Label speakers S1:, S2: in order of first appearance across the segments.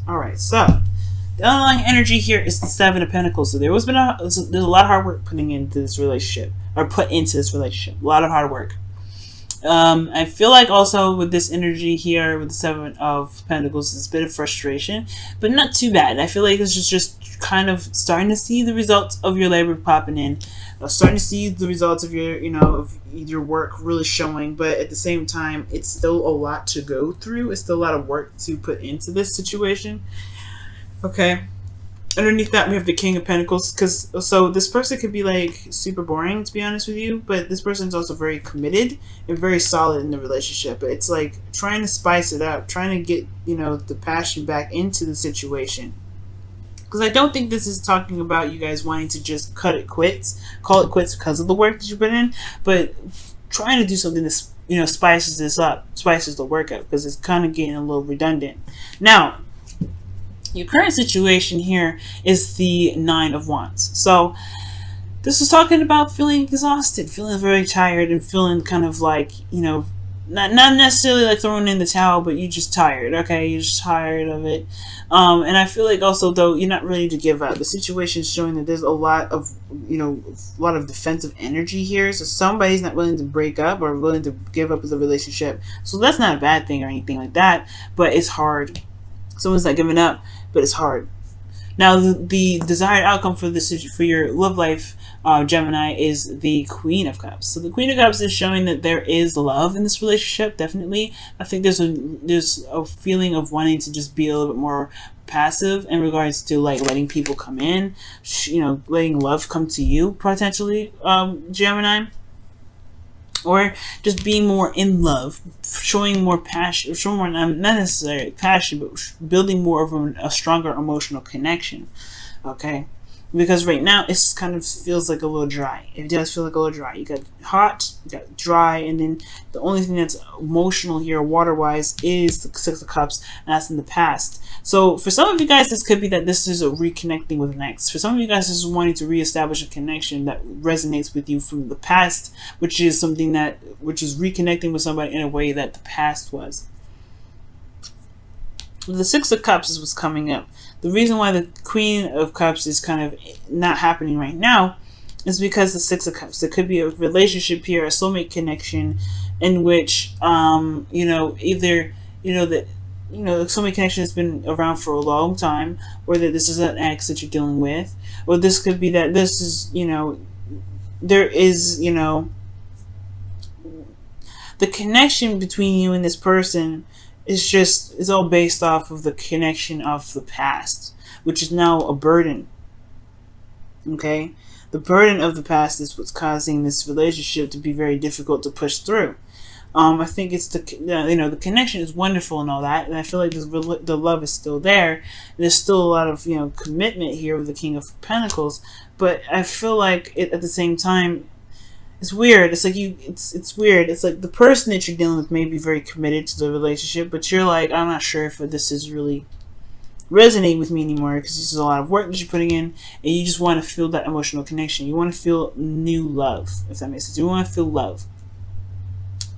S1: All right, so the underlying energy here is the Seven of Pentacles. So there's a lot of hard work putting into this relationship, or put into this relationship. A lot of hard work. I feel like also with this energy here with the Seven of Pentacles, it's a bit of frustration, but not too bad. I feel like it's just kind of starting to see the results of your labor popping in, starting to see the results of your, of your work really showing. But at the same time, it's still a lot to go through. It's still a lot of work to put into this situation. Okay. Underneath that, we have the King of Pentacles, so this person could be like super boring, to be honest with you, but this person is also very committed and very solid in the relationship. It's like trying to spice it up, trying to get, the passion back into the situation. Because I don't think this is talking about you guys wanting to just call it quits because of the work that you put in, but trying to do something that, spices this up, spices the work up, because it's kind of getting a little redundant. Now, your current situation here is the Nine of Wands. So this is talking about feeling exhausted, feeling very tired, and feeling kind of like, not necessarily like throwing in the towel, but you're just tired. Okay, you're just tired of it. And I feel like also, though, you're not ready to give up. The situation is showing that there's a lot of, defensive energy here. So somebody's not willing to break up or willing to give up the relationship. So that's not a bad thing or anything like that, but it's hard. Someone's not giving up, but it's hard. Now, the desired outcome for your love life, Gemini, is the Queen of Cups. So the Queen of Cups is showing that there is love in this relationship. Definitely, I think there's a feeling of wanting to just be a little bit more passive in regards to like letting people come in, letting love come to you potentially, Gemini. Or just being more in love, showing more passion, showing more, not necessarily passion, but building more of a stronger emotional connection. Okay? Because right now, it kind of feels like a little dry. It does feel like a little dry. You got hot, you got dry, and then the only thing that's emotional here, water-wise, is the Six of Cups, and that's in the past. So for some of you guys, this could be that this is a reconnecting with an ex. For some of you guys, this is wanting to reestablish a connection that resonates with you from the past, which is reconnecting with somebody in a way that the past was. The Six of Cups is what's coming up. The reason why the Queen of Cups is kind of not happening right now is because the Six of Cups. There could be a relationship here, a soulmate connection, in which, either, the soulmate connection has been around for a long time, or that this is an ex that you're dealing with, or this could be that this is, there is, the connection between you and this person is all based off of the connection of the past, which is now a burden. Okay? The burden of the past is what's causing this relationship to be very difficult to push through. I think it's the connection is wonderful and all that, and I feel like the love is still there. There's still a lot of commitment here with the King of Pentacles, but I feel like at the same time, it's weird. It's like it's weird. It's like the person that you're dealing with may be very committed to the relationship, but you're like, I'm not sure if this is really resonating with me anymore, because this is a lot of work that you're putting in, and you just want to feel that emotional connection. You want to feel new love, if that makes sense. You want to feel love.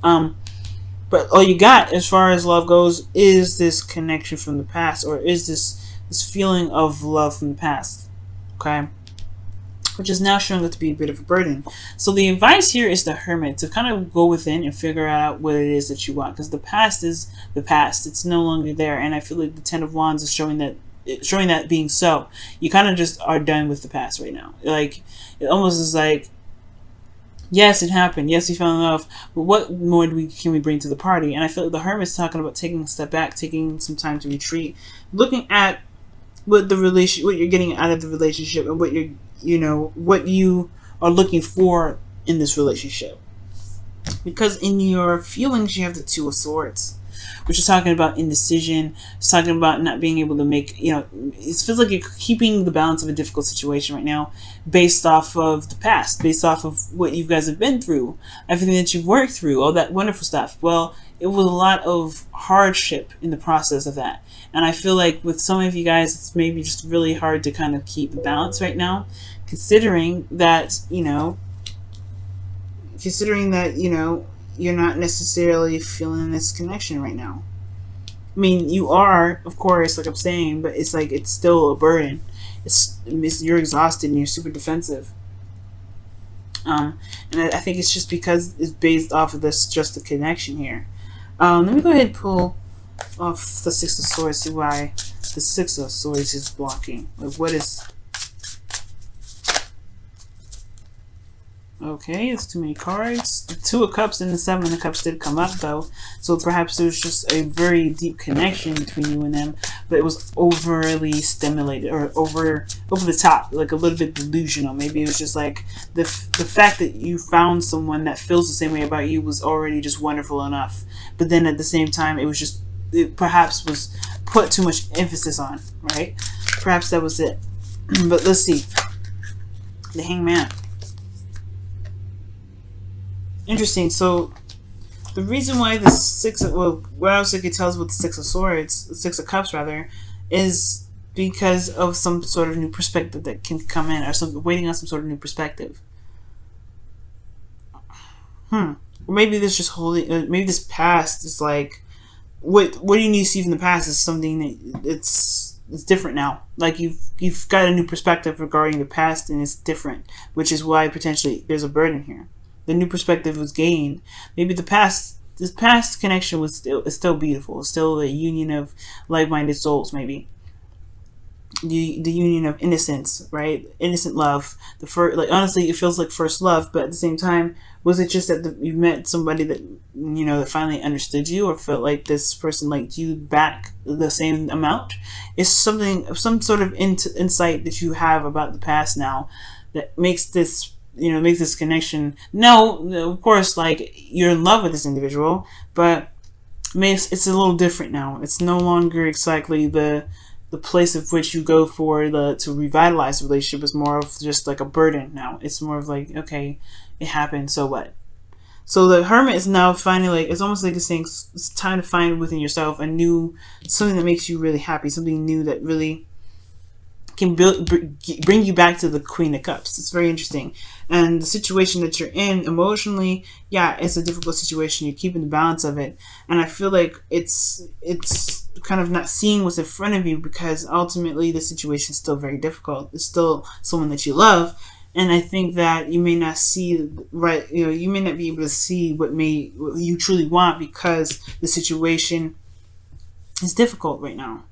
S1: But all you got as far as love goes is this connection from the past, or is this feeling of love from the past. Okay? Which is now showing up to be a bit of a burden. So the advice here is the Hermit, to kind of go within and figure out what it is that you want, because the past is the past. It's no longer there, and I feel like the Ten of Wands is showing that being so. You kind of just are done with the past right now. Like, it almost is like, yes, it happened. Yes, we fell in love, but what more can we bring to the party? And I feel like the Hermit's talking about taking a step back, taking some time to retreat, looking at what you're getting out of the relationship, and what you are looking for in this relationship. Because in your feelings, you have the Two of Swords, which is talking about indecision. It's talking about not being able to make, it feels like you're keeping the balance of a difficult situation right now based off of the past, based off of what you guys have been through, everything that you've worked through, all that wonderful stuff. Well, it was a lot of hardship in the process of that. And I feel like with some of you guys, it's maybe just really hard to kind of keep the balance right now, considering that, you're not necessarily feeling this connection right now. I mean, you are, of course, like I'm saying, but it's like it's still a burden. You're exhausted and you're super defensive. And I think it's just because it's based off of this just the connection here. Let me go ahead and pull off the Six of Swords, see why the Six of Swords is blocking. Like, what is... Okay, it's too many cards. The Two of Cups and the Seven of Cups did come up, though. So perhaps there's just a very deep connection between you and them, but it was overly stimulated or over the top, like a little bit delusional. Maybe it was just like the fact that you found someone that feels the same way about you was already just wonderful enough. But then at the same time, it perhaps was put too much emphasis on, right? Perhaps that was it. But let's see. The Hangman. Interesting. So the reason why the what else I could tell us with the Six of Swords, the Six of Cups rather, is because of some sort of new perspective that can come in, or waiting on some sort of new perspective. Or maybe this just holding. Maybe this past is like, what do you need to see from the past is something that it's different now. Like you've got a new perspective regarding the past, and it's different, which is why potentially there's a burden here. The new perspective was gained. Maybe this past connection was still beautiful. It's still a union of like-minded souls. Maybe the union of innocence, right? Innocent love. Like honestly, it feels like first love, but at the same time, was it just that you met somebody that that finally understood you, or felt like this person liked you back the same amount? It's some sort of insight that you have about the past now that makes this. Make this connection. No, of course, like you're in love with this individual, but it's a little different now. It's no longer exactly the place of which you go for to revitalize the relationship. Is more of just like a burden now. It's more of like, okay, it happened, so what? So the Hermit is now finally it's almost like it's saying it's time to find within yourself something that makes you really happy, something new that really can bring you back to the Queen of Cups. It's very interesting. And the situation that you're in emotionally, yeah, it's a difficult situation. You're keeping the balance of it. And I feel like it's kind of not seeing what's in front of you, because ultimately the situation is still very difficult. It's still someone that you love. And I think that you may not see right, you may not be able to see what you truly want, because the situation is difficult right now.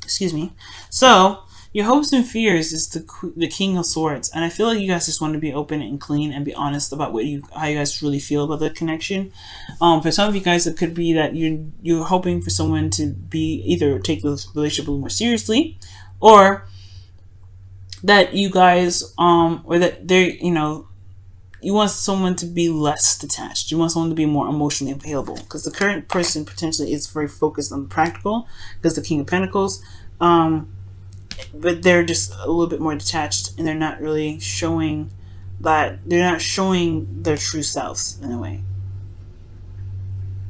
S1: Excuse me. So your hopes and fears is the King of Swords, and I feel like you guys just want to be open and clean and be honest about how you guys really feel about the connection. For some of you guys, it could be that you're hoping for someone to be either take the relationship a little more seriously, or that you guys or that they're you want someone to be less detached. You want someone to be more emotionally available, because the current person potentially is very focused on the practical, because the King of Pentacles, but they're just a little bit more detached, and they're not really showing their true selves in a way.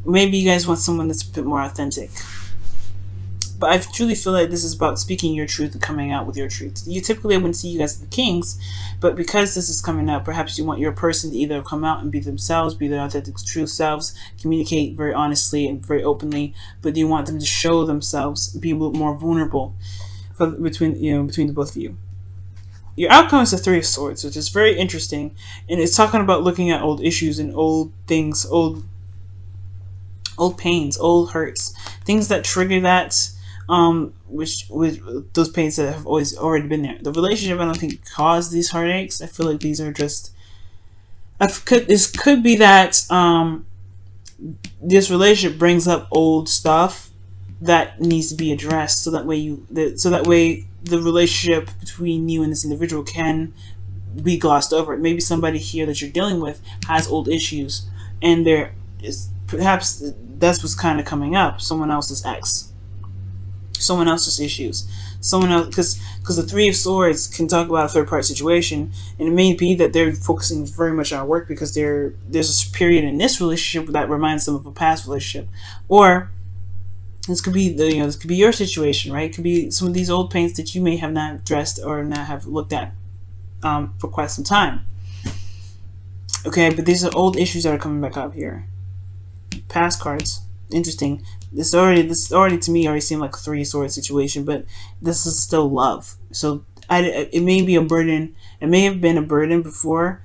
S1: Maybe you guys want someone that's a bit more authentic. But I truly feel like this is about speaking your truth and coming out with your truth. I wouldn't see you guys as the kings, but because this is coming up, perhaps you want your person to either come out and be themselves, be their authentic, true selves, communicate very honestly and very openly, but you want them to show themselves, be a little more vulnerable between the both of you. Your outcome is the Three of Swords, which is very interesting, and it's talking about looking at old issues and old things, old pains, old hurts, things that trigger that. Which with those pains that have already been there. The relationship, I don't think, caused these heartaches. I feel like these are just. This could be that this relationship brings up old stuff that needs to be addressed, so that way the relationship between you and this individual can be glossed over. Maybe somebody here that you're dealing with has old issues, and there is perhaps that's what's kind of coming up. Someone else's ex. Someone else's issues, someone else, because the Three of Swords can talk about a third-party situation, and it may be that they're focusing very much on work because there's a period in this relationship that reminds them of a past relationship, or this could be this could be your situation, right? It could be some of these old pains that you may have not addressed or not have looked at for quite some time. Okay, but these are old issues that are coming back up here. Past cards. Interesting. This already to me already seemed like a 3 sword situation, but this is still love. So it may be a burden. It may have been a burden before,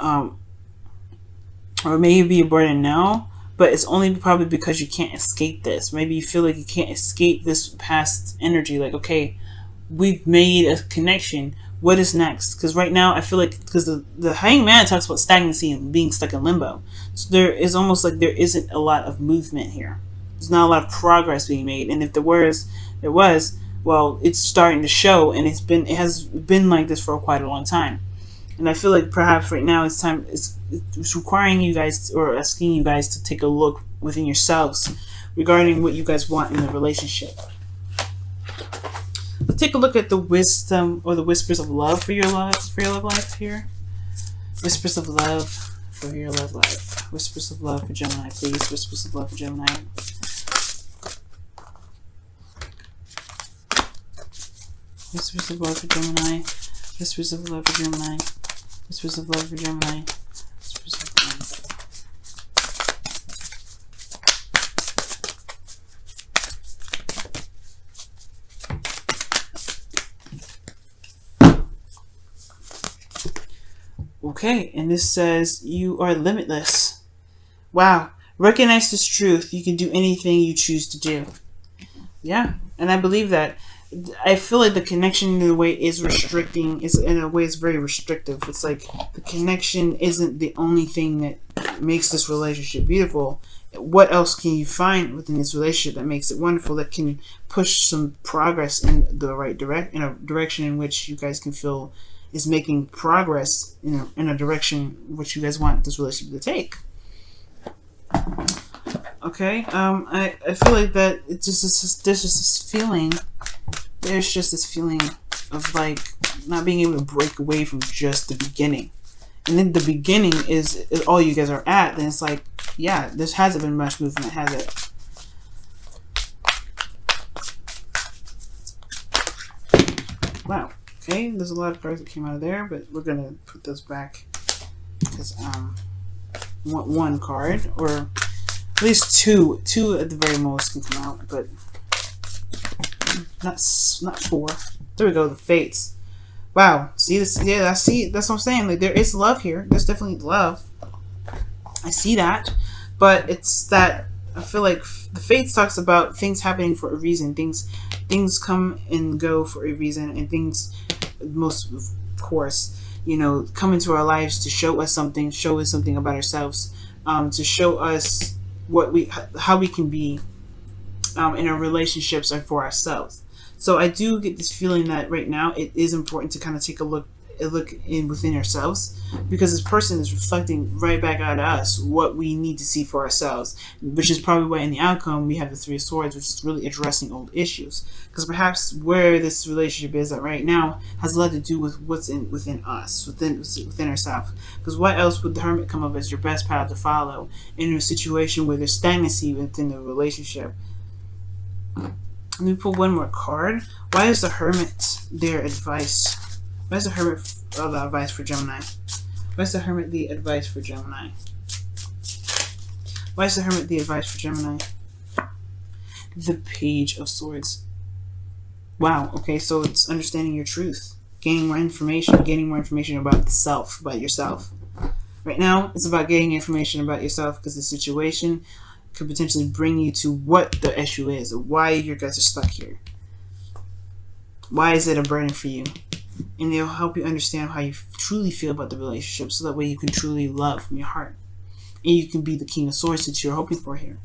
S1: or it may be a burden now. But it's only probably because you can't escape this. Maybe you feel like you can't escape this past energy. Like, okay, we've made a connection. What is next? Because right now I feel like, because the Hanged Man talks about stagnancy and being stuck in limbo. So there is almost like there isn't a lot of movement here. There's not a lot of progress being made. And if there was, well, it's starting to show, and it has been like this for quite a long time. And I feel like perhaps right now it's requiring you guys, or asking you guys, to take a look within yourselves regarding what you guys want in the relationship. Let's take a look at the wisdom, or the whispers of love for your love life here. Whispers of love for your love life. Whispers of love for Gemini, please. Whispers of love for Gemini. Whispers of love for Gemini. Whispers of love for Gemini. Whispers of love for Gemini. Whispers of love. Okay, and this says you are limitless. Wow. Recognize this truth. You can do anything you choose to do. Yeah, and I believe that. I feel like the connection in a way is restricting. In a way, it's very restrictive. It's like the connection isn't the only thing that makes this relationship beautiful. What else can you find within this relationship that makes it wonderful? That can push some progress in the right in a direction in which you guys can feel is making progress in a direction which you guys want this relationship to take. Okay, I feel like that it's just there's just this feeling. There's just this feeling of like not being able to break away from just the beginning. And then the beginning is all you guys are at. Then it's like, yeah, there hasn't been much movement, has it? Wow. Okay, there's a lot of cards that came out of there, but we're gonna put those back because one card, or at least two at the very most can come out, but not 4. There we go, the Fates. Wow, see this? Yeah, I see. That's what I'm saying. Like, there is love here. There's definitely love. I see that, but it's that I feel like the Fates talks about things happening for a reason. Things come and go for a reason, and things, most of course, you know, come into our lives to show us something about ourselves, to show us how we can be in our relationships and for ourselves. So I do get this feeling that right now it is important to kind of take a look in within ourselves, because this person is reflecting right back at us what we need to see for ourselves, which is probably why in the outcome we have the 3 of Swords, which is really addressing old issues. Because perhaps where this relationship is at right now has a lot to do with what's within us, within ourselves. Because what else would the Hermit come up as your best path to follow in a situation where there's stagnancy within the relationship? Let me pull one more card. Why is the Hermit their advice? Why is the Hermit the advice for Gemini? Why is the Hermit the advice for Gemini? Why is the Hermit the advice for Gemini? The Page of Swords. Wow, okay, so it's understanding your truth. Gaining more information about the self, about yourself. Right now, it's about getting information about yourself, because the situation could potentially bring you to what the issue is, or why you guys are stuck here. Why is it a burden for you? And it'll help you understand how you truly feel about the relationship, so that way you can truly love from your heart. And you can be the King of Swords that you're hoping for here.